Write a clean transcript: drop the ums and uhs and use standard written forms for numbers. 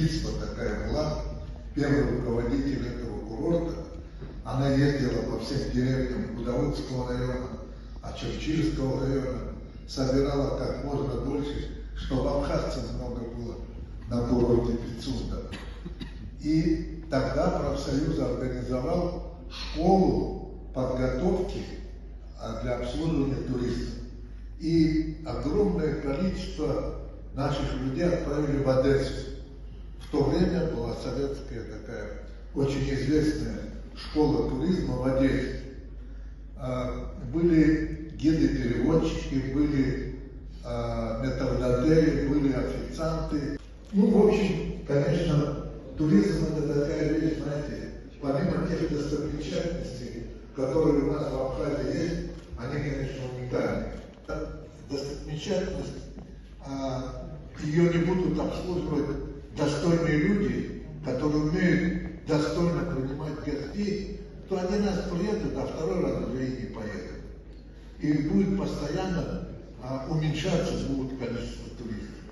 Чицма такая была, первый руководитель этого курорта. Она ездила по всем деревням Удоводского района, Черчильского района, собирала как можно больше, чтобы абхазцев много было на курорте Пицунда. И тогда профсоюз организовал школу подготовки для обслуживания туристов. И огромное количество наших людей отправили в Одессу. В то время была советская такая очень известная школа туризма в Одессе. Были гиды-переводчики, были метрдотели, были официанты. Ну, в общем, конечно, туризм — это такая вещь, знаете, помимо тех достопримечательностей, которые у нас в Абхазии есть, они, конечно, уникальны. Достопримечательность, ее не будут обслуживать достойные люди, которые умеют достойно принимать гостей, то один раз приедут, а второй раз уже и не поедут. И будет постоянно уменьшаться количество туристов.